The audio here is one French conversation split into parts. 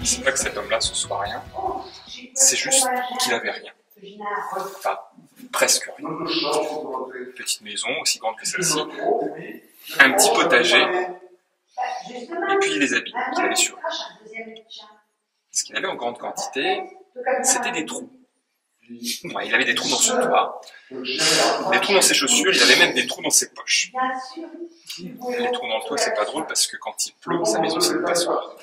C'est pas que cet homme-là ce soit rien, c'est juste qu'il avait rien. Enfin, presque rien. Une petite maison aussi grande que celle-ci, un petit potager, et puis les habits qu'il avait sur lui. Ce qu'il avait en grande quantité, c'était des trous. Ouais, il avait des trous dans son toit, des trous dans ses chaussures, il avait même des trous dans ses poches. Les trous dans le toit, c'est pas drôle parce que quand il pleut, sa maison c'est une passoire.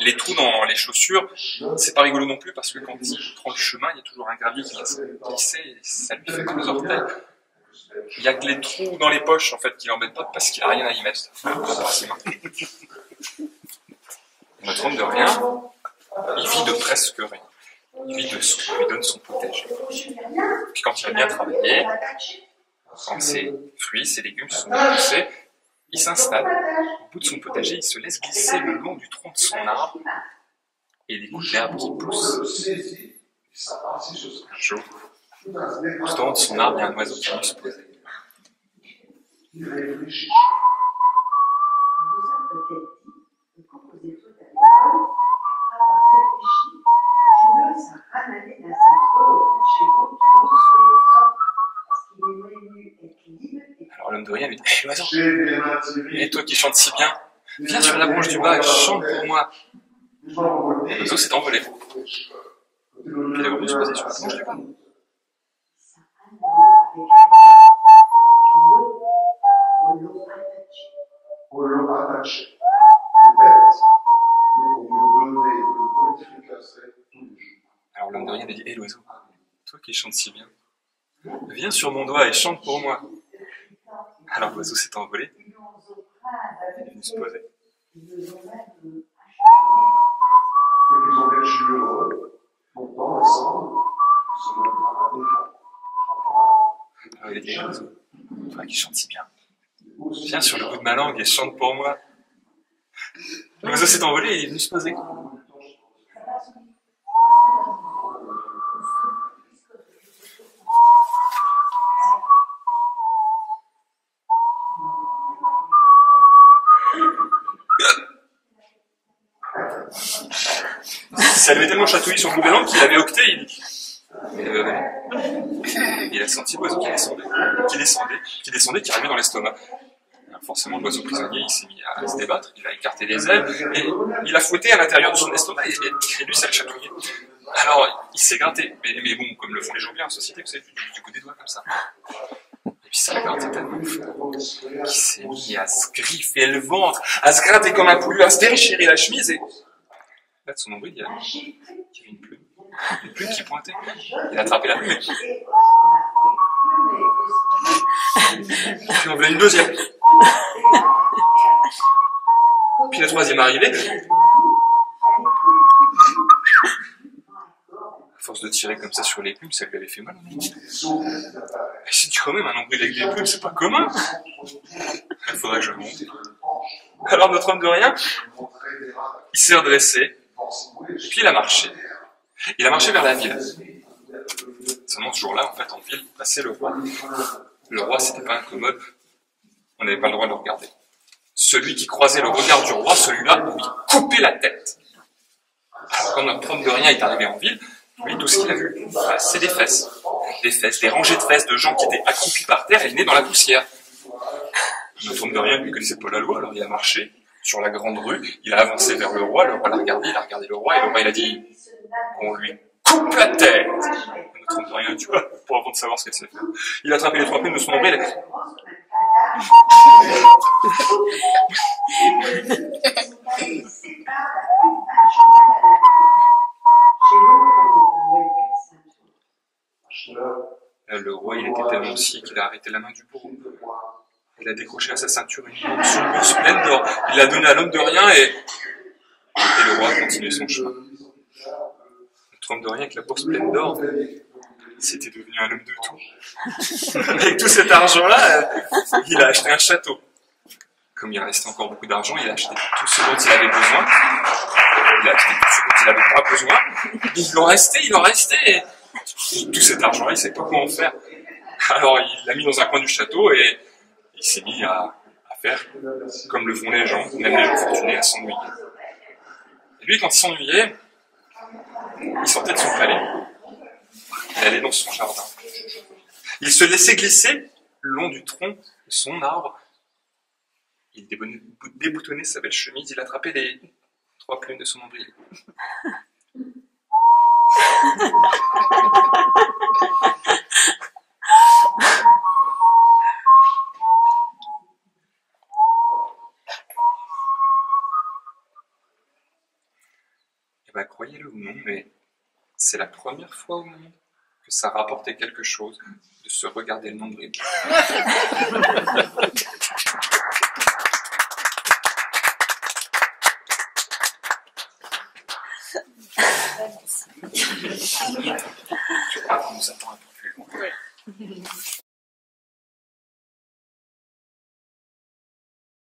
Les trous dans les chaussures, c'est pas rigolo non plus parce que quand il prend le chemin, il y a toujours un gravier qui vient se glisser et ça lui fait mal aux orteils. Il y a que les trous dans les poches en fait qui l'embêtent pas parce qu'il a rien à y mettre. Notre homme de rien, il vit de presque rien. Il vit de ce qu'on lui donne son potager. Puis quand il a bien travaillé, quand ses fruits, ses légumes sont poussés, il s'installe au bout de son potager, il se laisse glisser le long du tronc de son arbre et il écoute l'herbe qui pousse. Un jour, tout en haut de son arbre, il y a un oiseau qui vient se poser. Alors l'homme de rien lui dit « Hé l'oiseau, et toi qui chantes si bien, viens sur la branche du bas et chante pour moi. » L'oiseau s'est envolé. Il est revenu se poser sur la branche du bas. Alors l'homme de rien lui dit « Hé l'oiseau, toi qui chantes si bien, viens sur mon doigt et chante pour moi. » Alors l'oiseau s'est envolé, il est venu se poser. Alors il a dit « Hé l'oiseau, toi qui chantes si bien, viens sur le bout de ma langue et chante pour moi. » L'oiseau s'est envolé et il est venu se poser. Ça lui avait tellement chatouillé sur le bout de la langue qu'il avait octé. Il a senti l'oiseau qui descendait, qui arrivait dans l'estomac. Forcément, l'oiseau prisonnier, il s'est mis à se débattre, il a écarté les ailes, et il a fouetté à l'intérieur de son estomac, et lui, ça le chatouillait. Alors, il s'est gratté, mais bon, comme le font les gens bien en société, vous savez, du coup des doigts comme ça. Et puis ça l'a gratté tellement fort qu'il s'est mis à se griffer le ventre, à se gratter comme un poulu, à se déchirer la chemise, et là, de son nombril, il y avait une plume qui pointait. Il a attrapé la plume, puis on voulait une deuxième. Puis la troisième arrivée. À force de tirer comme ça sur les plumes, ça lui avait fait mal. Il s'est dit quand même, un nombril avec des plumes, c'est pas commun. Il faudrait que je monte. Alors notre homme de rien, il s'est redressé, et puis il a marché. Il a marché vers la ville. Seulement ce jour-là, en fait, en ville, passait le roi. Le roi, c'était pas incommode. On n'avait pas le droit de le regarder. Celui qui croisait le regard du roi, celui-là, lui coupait la tête. Alors quand notre homme de rien est arrivé en ville, lui, tout ce qu'il a vu, c'est des fesses. Des rangées de fesses de gens qui étaient accroupis par terre et nés dans la poussière. Notre homme de rien, lui, connaissait pas la loi, alors il a marché sur la grande rue, il a avancé vers le roi l'a regardé, il a regardé le roi, et le roi, il a dit, on lui coupe la tête. Notre homme de rien, tu vois, pour avant de savoir ce qu'elle sait faire. Il a attrapé les trois plumes de son nombril. Le roi, il était tellement scie qu'il a arrêté la main du bourreau. Il a décroché à sa ceinture une bourse pleine d'or. Il l'a donnée à l'homme de rien et le roi a continué son chemin. Notre homme de rien, avec la bourse pleine d'or, c'était devenu un homme de tout. Avec tout cet argent-là, il a acheté un château. Comme il restait encore beaucoup d'argent, il a acheté tout ce dont il avait besoin. Il a acheté tout ce dont il n'avait pas besoin. Il en restait. Et tout cet argent-là, il ne savait pas quoi en faire. Alors il l'a mis dans un coin du château et il s'est mis à faire comme le font les gens, même les gens fortunés, à s'ennuyer. Lui, quand il s'ennuyait, il sortait de son palais et allait dans son jardin. Il se laissait glisser le long du tronc de son arbre. Il déboutonnait sa belle chemise, il attrapait les 3 plumes de son nombril. Et bien, croyez-le ou non, mais c'est la première fois au monde que ça rapportait quelque chose de se regarder le nombril. Je crois qu'on nous attend un peu plus loin.